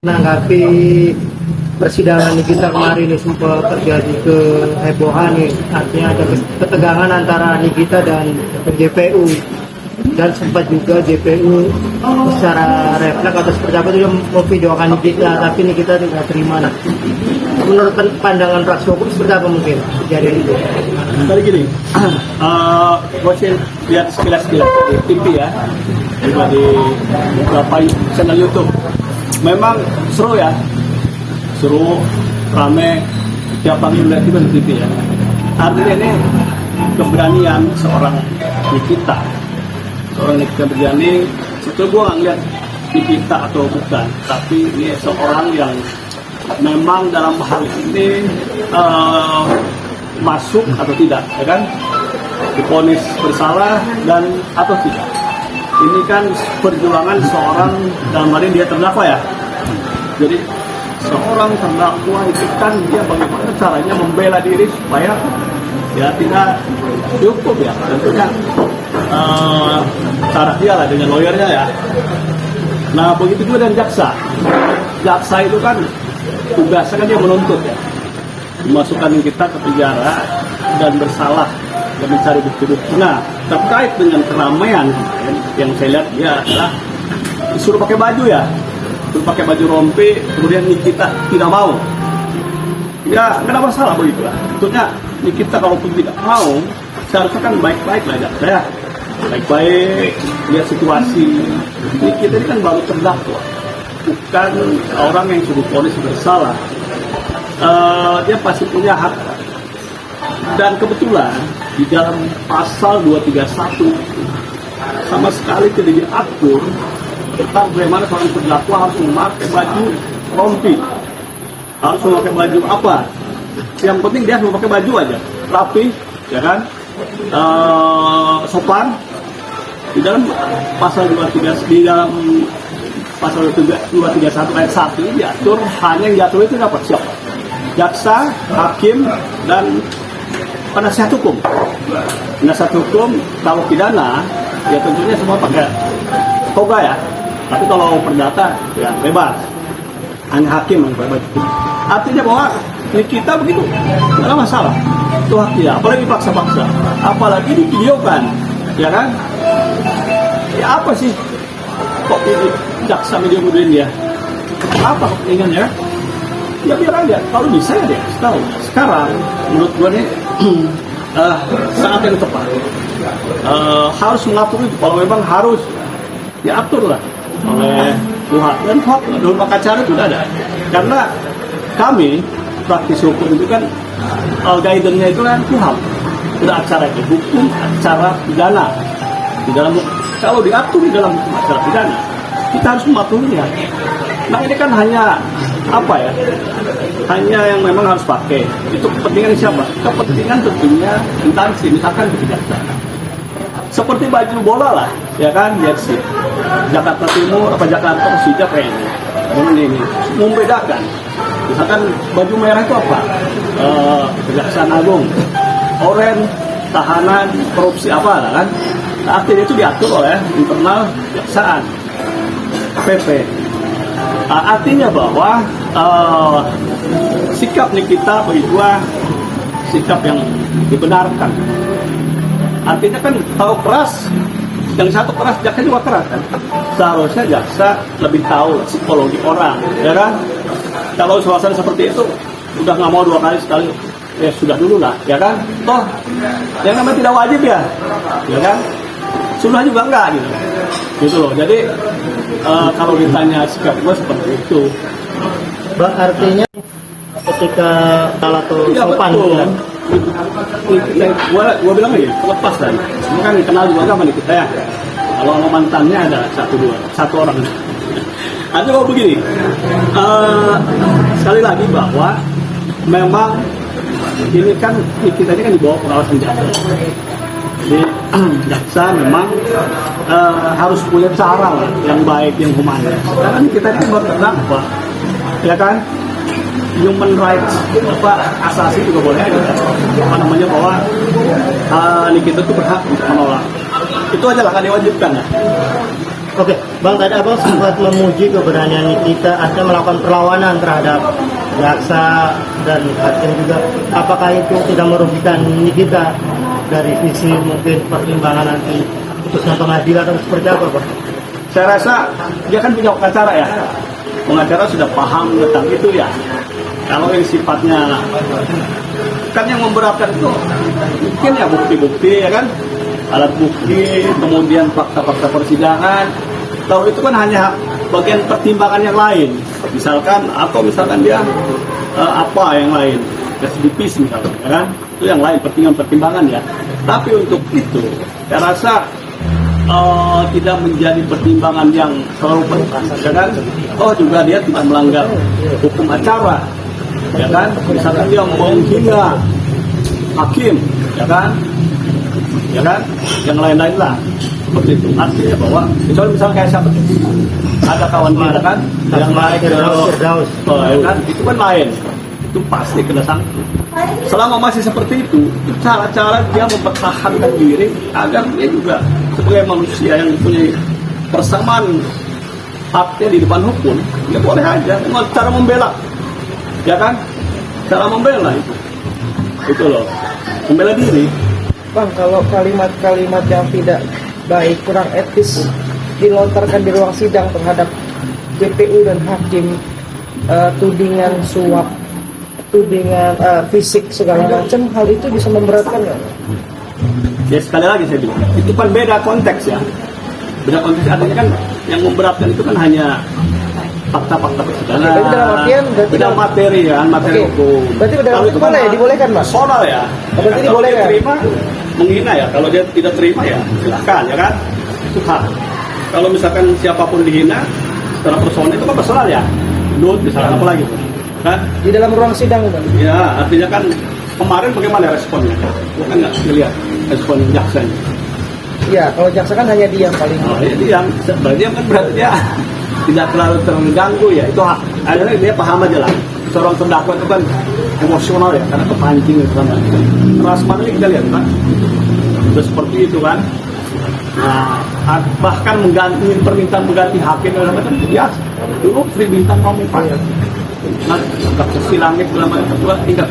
Menanggapi persidangan kita kemarin ini sempat terjadi kehebohan nih, artinya ada ketegangan antara Nikita dan JPU, dan sempat juga JPU secara refleks atau seperti apa itu memvideokan Nikita, tapi Nikita tidak terima. Nah, menurut pandangan fraksi hukum seperti apa mungkin kejadian itu? Tadi gini, gue sih lihat sekilas di TV ya, juga di beberapa channel YouTube. Memang seru ya, seru, rame, tiap pagi melihat juga di TV ya. Artinya ini keberanian seorang Nikita berani. Sebetulnya gue nggak ngeliat Nikita atau bukan, tapi ini seorang yang memang dalam hal ini masuk atau tidak, ya kan? Divonis bersalah dan atau tidak. Ini kan perjuangan seorang, dalam hal ini dia terdakwa ya. Jadi seorang terdakwa itu kan dia bagaimana caranya membela diri supaya ya tidak cukup ya. Tentunya cara dia lah dengan lawyernya ya. Nah begitu juga dengan jaksa. Jaksa itu kan tugasnya kan dia menuntut ya, memasukkan kita ke penjara dan bersalah dan mencari bukti-bukti. Nah terkait dengan keramaian yang saya lihat dia adalah disuruh pakai baju ya, disuruh pakai baju rompi, kemudian Nikita tidak mau. Ya nggak ada masalah begitu lah. Tentunya Nikita kalaupun tidak mau, seharusnya kan baik-baik lah ya, baik-baik lihat situasi. Nikita ini kan baru terdakwa, bukan orang yang sudah vonis bersalah. Dia pasti punya hak. Dan kebetulan di dalam pasal 231 sama sekali tidak diatur tentang bagaimana seorang terdakwa harus memakai baju rompi, harus memakai baju apa. Yang penting dia harus memakai baju aja, rapi, ya kan, sopan. Di dalam pasal 231 di dalam pasal 231 ayat 1 ini diatur hanya yang diatur itu dapat siapa? Jaksa, hakim, dan penasihat hukum. Penasihat hukum kalau pidana ya tentunya semua pakai toga ya. Tapi kalau perdata ya bebas. Hanya hakim yang pakai baju. Artinya bahwa Nikita begitu, tidak ada masalah. Itu hak dia. Apalagi paksa-paksa, apalagi divideokan, ya kan? Ya apa sih kok ini jaksa video-videoin dia? Apa kepentingannya? Ya biar aja, kalau bisa ya dia tahu. Sekarang menurut gue nih saat yang tepat, harus mengatur itu. Kalau memang harus diatur lah oleh Tuhan, dan dalam acara itu sudah ada. Karena kami praktisi hukum itu kan guidance-nya itu kan Tuhan, sudah acara itu hukum acara pidana. Di dalam kalau diatur di dalam hukum acara pidana, kita harus mematuhinya. Nah ini kan hanya apa ya? Hanya yang memang harus pakai. Itu kepentingan siapa? Kepentingan tentunya instansi, misalkan kejaksaan. Seperti baju bola lah, ya kan? Jersey Jakarta Timur apa Jakarta Persija kayak ini membedakan. Misalkan baju merah itu apa? Kejaksaan Agung. Oranye tahanan korupsi apa lah kan? Artinya itu diatur oleh internal kejaksaan PP. Artinya bahwa sikap Nikita bagi gua sikap yang dibenarkan. Artinya kan tahu keras, yang satu keras, jaksa juga keras kan. Seharusnya jaksa lebih tahu psikologi orang, ya kan? Kalau suasana seperti itu udah nggak mau dua kali sekali, ya sudah dulu lah, ya kan? Toh yang namanya tidak wajib ya kan? Sudah juga enggak gitu loh. Jadi kalau ditanya sikap gue seperti itu. Bang, artinya ketika salah atau ya, sopan kan? Gue bilang aja lepas tadi. Ini kan dikenal juga sama nih kita ya. Kalau mantannya ada satu orang. Artinya kalau begini, sekali lagi bahwa memang ini kan kita ini kan dibawa pengawasan jaksa. Jadi jaksa memang harus punya cara lah, yang baik, yang humanis. Karena kita ini baru terdakwa, ya kan? Human rights, asasi juga boleh ada. Apa namanya bahwa kita itu berhak untuk menolak. Itu aja lah kan diwajibkan ya. Oke, Bang, tadi Abang sempat memuji keberanian Nikita artinya melakukan perlawanan terhadap jaksa dan hakim juga. Apakah itu tidak merugikan Nikita dari sisi mungkin pertimbangan nanti putusnya pengadilan atau seperti apa, Bang? Saya rasa dia kan punya pengacara ya. Pengacara sudah paham tentang itu ya. Kalau yang sifatnya kan yang memberatkan itu mungkin ya bukti-bukti ya kan, alat bukti, kemudian fakta-fakta persidangan. Kalau itu kan hanya bagian pertimbangan yang lain, misalkan dia apa yang lain, residipis misalnya, ya kan? Itu yang lain pertimbangan ya. Tapi untuk itu, saya rasa tidak menjadi pertimbangan yang selalu penuh, ya kan? Oh juga dia tidak melanggar hukum acara, ya kan? Misalkan dia menghina hakim, ya kan? Yang lain-lain lah. Seperti itu, artinya bahwa misalnya kayak siapa ada kawan kita kan yang naik ke Firdaus, ya kan, itu kan lain, itu pasti kena sanksi. Selama masih seperti itu cara-cara dia mempertahankan diri agar dia juga sebagai manusia yang mempunyai persamaan haknya di depan hukum, ya boleh aja cara membela, ya kan, cara membela itu loh, membela diri. Bang, kalau kalimat-kalimat yang tidak baik, kurang etis dilontarkan di ruang sidang terhadap JPU dan hakim, tudingan suap, tudingan fisik segala macam, hal itu bisa memberatkan nggak? Ya sekali lagi saya bilang, itu kan beda konteks ya. Beda konteks artinya kan yang memberatkan itu kan hanya fakta-fakta persidangan. Tapi dalam artian beda materi kan, materi hukum. Berarti kalau itu boleh dibolehkan, Mas? Personal ya. Berarti kalau boleh dia ya? terima menghina ya, kalau dia tidak terima ya silakan ya kan. Itu hak. Kalau misalkan siapapun dihina secara personal itu kan personal ya. Nut misalkan apa lagi kan? Di dalam ruang sidang, Bang. Ya, artinya kan kemarin bagaimana responnya? Bukan nggak dilihat respon jaksanya. Iya, kalau jaksa kan hanya diam paling. Oh, ya diam. Berarti kan berarti dia tidak terlalu terganggu ya. Itu hak. Akhirnya dia paham aja lah. Seorang terdakwa itu kan emosional ya, karena kepancing itu kan. Rasman ini kita lihat kan, udah seperti itu kan. Nah, bahkan permintaan mengganti hakim dan macam itu biasa. Dulu Sri Bintang mau pakai. Nah, kasus langit selama tingkat.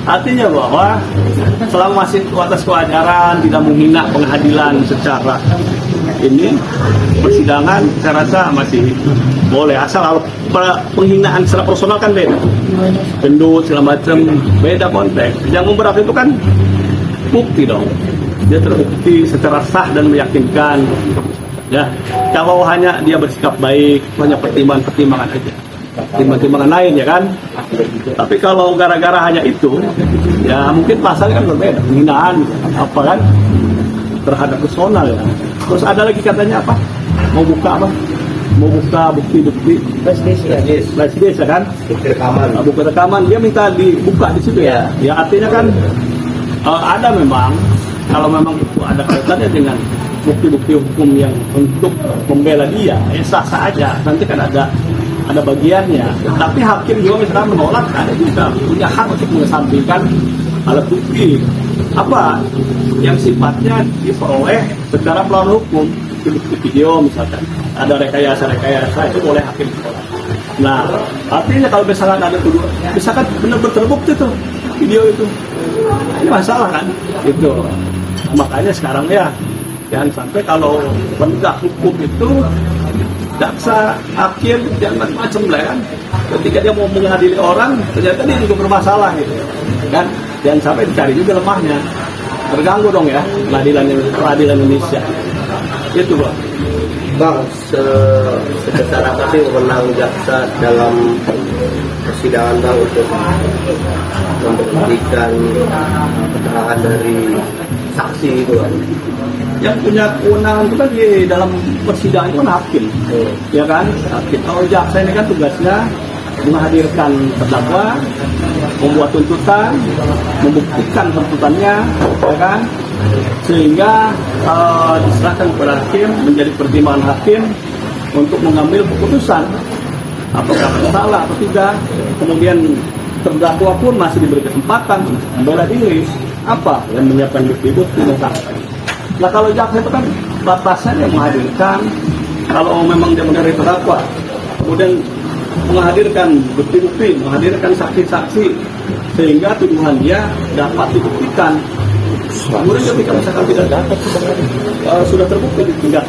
Artinya bahwa selama masih atas kewajaran, tidak menghina pengadilan secara ini persidangan, saya rasa masih boleh. Asal kalau penghinaan secara personal kan beda, gendut segala macam, beda konteks. Yang memberat itu kan bukti dong, dia terbukti secara sah dan meyakinkan. Ya, kalau hanya dia bersikap baik, hanya pertimbangan aja, pertimbangan lain ya kan. Tapi kalau gara-gara hanya itu, ya mungkin pasalnya kan berbeda, penghinaan apa kan terhadap personal ya. Terus ada lagi katanya apa? Mau buka bukti-bukti Flash disk ya kan? Buku rekaman, dia minta dibuka di situ ya. Ya artinya kan ada memang, kalau memang itu ada kaitannya dengan bukti-bukti hukum yang untuk membela dia, ya sah-sah aja. Nanti kan ada bagiannya. Tapi hakim juga misalnya menolak, ada juga punya hak untuk mengesampingkan alat bukti apa yang sifatnya diperoleh secara melawan hukum, bukti video misalkan, ada rekayasa itu boleh hakim menolak. Nah, artinya kalau misalkan ada tuduhan, misalkan benar-benar terbukti tuh video itu, ini masalah kan? Itu makanya sekarang ya jangan sampai kalau penegak hukum itu jaksa, hakim, jangan macam-macam lah kan. Ketika dia mau mengadili orang, ternyata dia juga bermasalah gitu kan. Jangan sampai dicari juga lemahnya, terganggu dong ya peradilan Indonesia. Itu Bang, sebesar apa sih wewenang jaksa dalam persidangan Bang untuk membuktikan keterangan dari saksi itu kan? Yang punya kewenangan itu kan di dalam persidangan itu kan hakim, ya kan? Hakim. Kalau jaksa ini kan tugasnya menghadirkan terdakwa, membuat tuntutan, membuktikan tuntutannya, ya kan? Sehingga diserahkan kepada hakim, menjadi pertimbangan hakim untuk mengambil keputusan apakah salah atau tidak. Kemudian terdakwa pun masih diberi kesempatan membela diri, apa yang menyiapkan bukti-bukti. Nah kalau jaksa itu kan batasannya menghadirkan kalau memang dia menjadi terdakwa, kemudian menghadirkan bukti-bukti, menghadirkan saksi-saksi, sehingga tuduhan dia dapat dibuktikan. Kemudian ketika misalkan tidak dapat, sudah terbukti di tingkat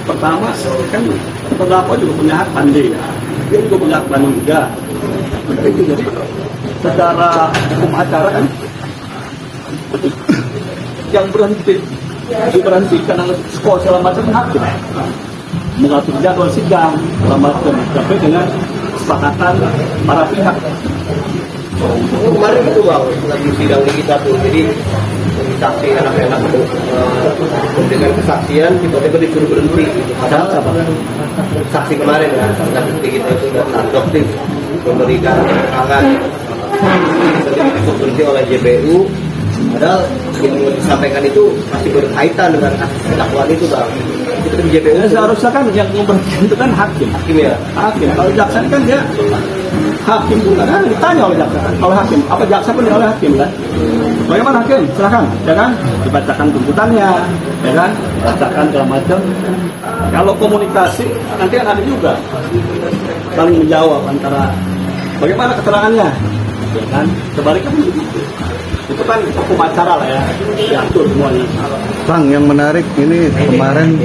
pertama, kan terdakwa juga punya hak banding, dia juga punya hak banding juga. Itu jadi secara hukum acara kan yang diberhentikan oleh skor segala macam hakim mengatur jadwal sidang segala macam sampai dengan kesepakatan para pihak. Kemarin itu bang, lagi sidang di kita tuh, jadi saksi anak-anak itu dengan kesaksian tiba-tiba disuruh berhenti. Padahal saksi kemarin ya, saksi kita itu sudah adoptif memberikan keterangan untuk berhenti oleh JPU. Padahal yang disampaikan itu masih berkaitan dengan dakwaan itu bang. Itu di JPU. Seharusnya kan yang memberhentikan itu kan hakim. Hakim ya. Hakim. Kalau jaksa kan dia hakim bukan kan ditanya oleh jaksa, oleh hakim. Apa jaksa pun oleh hakim kan? Bagaimana hakim? Silakan, ya kan? Dibacakan tuntutannya, ya kan? Bacakan segala macam. Kalau komunikasi nanti kan ada juga saling menjawab antara bagaimana keterangannya, ya kan? Sebaliknya pun begitu. Itu kan hukum acara lah ya, diatur semuanya. Bang, yang menarik ini kemarin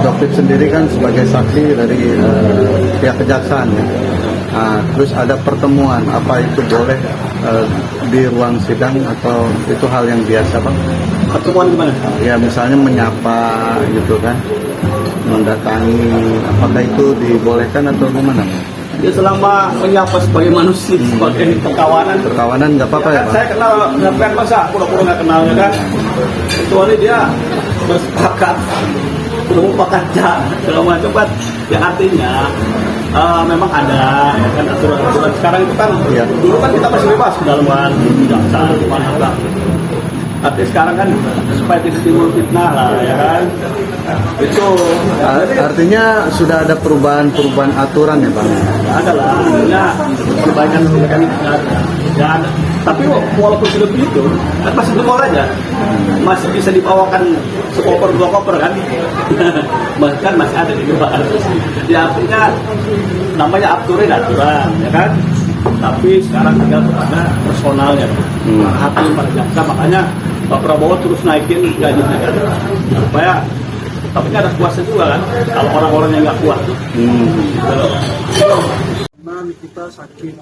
David sendiri kan sebagai saksi dari pihak kejaksaan ya. Terus ada pertemuan, apa itu boleh di ruang sidang atau itu hal yang biasa bang? Pertemuan gimana? Ya misalnya menyapa gitu kan, mendatangi, apakah itu dibolehkan atau gimana? Ya selama menyapa sebagai manusia, sebagai perkawanan. Perkawanan nggak apa-apa ya bang? Saya kenal sampean masa pura-pura nggak kenalnya kan? Kecuali dia bersepakat udah merupakan segala macam kan, yang artinya memang ada ya kan aturan-aturan sekarang itu kan ya. Dulu kan kita masih bebas ke dalaman jaksa mana kan, tapi sekarang kan supaya tidak timbul fitnah lah ya kan, itu Artinya sudah ada perubahan aturan ya bang? ya ada lah, artinya perbaikan ya ada. Tapi walaupun sudah begitu kan masih gemor aja, masih bisa dibawakan sekoper dua koper kan, bahkan masih ada di luar. Ya artinya namanya aturan ya kan, tapi sekarang tinggal kepada personalnya, hakim pada jaksa. Makanya Pak Prabowo terus naikin gajinya kan, supaya tapi ada kuasa juga kan, kalau orang-orang yang nggak kuat tuh. Nah, Nikita sakit.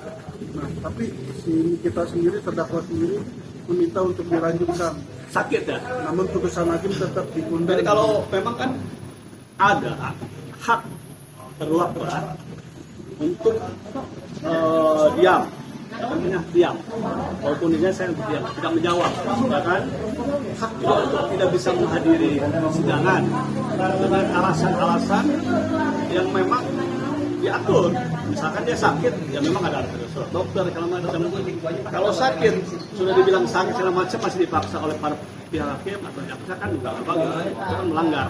Nah, tapi si Nikita sendiri, terdakwa sendiri, meminta untuk dilanjutkan. Sakit ya. Namun putusan hakim tetap ditunda. Jadi kalau memang kan ada hak terdakwa untuk diam, namanya diam. Walaupun ini saya diam, tidak menjawab, ya kan? Hak juga untuk tidak bisa menghadiri persidangan dengan alasan-alasan yang memang diatur. Misalkan dia sakit, ya memang ada surat dokter kalau macam. Kalau sakit sudah dibilang sakit segala macam masih dipaksa oleh para pihak hakim atau jaksa kan juga bagus, itu kan melanggar.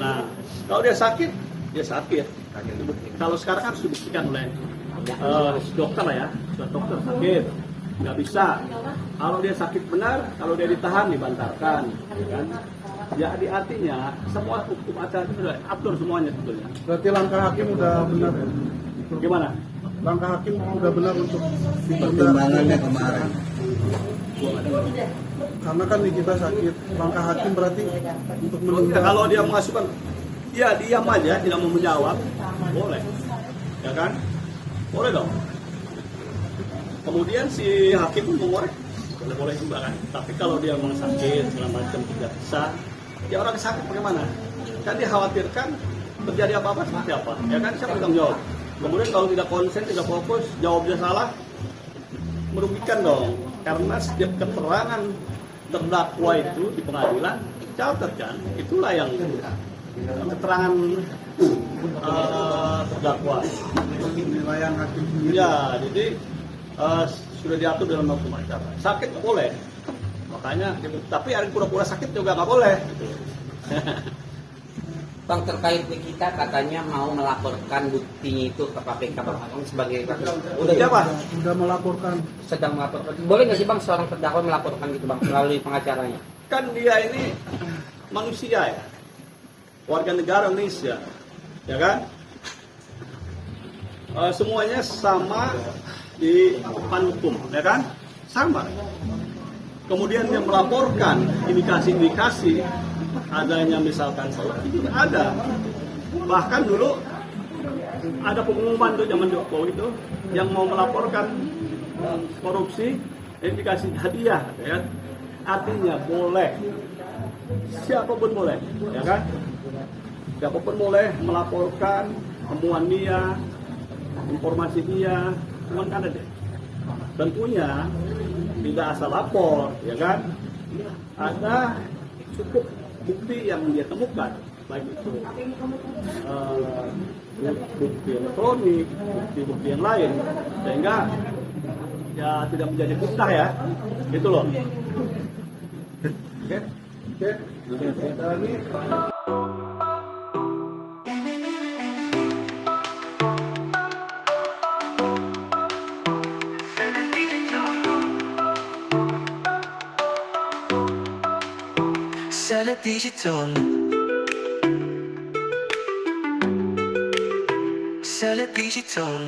Nah, kalau dia sakit, dia sakit. Kalau sekarang harus dibuktikan oleh dokter lah ya, surat dokter sakit, nggak bisa. Kalau dia sakit benar, kalau dia ditahan dibantarkan, ya kan? Jadi artinya semua hukum acara itu sudah atur semuanya sebetulnya. Berarti langkah hakim udah benar ya? Gimana? Langkah hakim udah benar untuk ditunda. Pertimbangannya kemarin. Karena kan Nikita sakit. Langkah hakim berarti untuk menunda. Kalau dia mengajukan, ya diam aja, tidak mau menjawab, boleh, ya kan? Boleh dong. Kemudian si hakim pun mengorek, boleh juga kan. Tapi kalau dia mau sakit segala macam tidak bisa, ya orang sakit bagaimana? Kan dikhawatirkan terjadi apa-apa seperti apa, ya kan? Siapa yang jawab? Kemudian kalau tidak konsen, tidak fokus, jawabnya salah, merugikan dong. Karena setiap keterangan terdakwa itu di pengadilan catat kan, itulah yang keterangan terdakwa. Penilaian hakim sendiri. Ya, jadi sudah diatur dalam hukum acara. Sakit nggak boleh, makanya. Tapi ada pura-pura sakit juga nggak boleh. Gitu. Bang, terkait Nikita katanya mau melaporkan buktinya itu ke KPK Bang sebagai Siapa? Udah melaporkan. sedang melaporkan. Boleh nggak sih Bang seorang terdakwa melaporkan gitu Bang melalui pengacaranya? Kan dia ini manusia ya, warga negara Indonesia, ya kan? Semuanya sama di depan hukum, ya kan? Sama. Kemudian yang melaporkan indikasi-indikasi adanya misalkan salah itu ada. Bahkan dulu ada pengumuman tuh zaman Jokowi itu yang mau melaporkan korupsi indikasi hadiah, ya kan? Artinya boleh, siapapun boleh, ya kan? Siapapun boleh melaporkan temuan dia, informasi dia, cuman kan ada. Tentunya tidak asal lapor, ya kan? Ada cukup bukti yang dia temukan, baik itu bukti elektronik, bukti-bukti yang lain, sehingga ya tidak menjadi fitnah ya, gitu loh. Oke, kita lagi. Sana digital. Sana digital.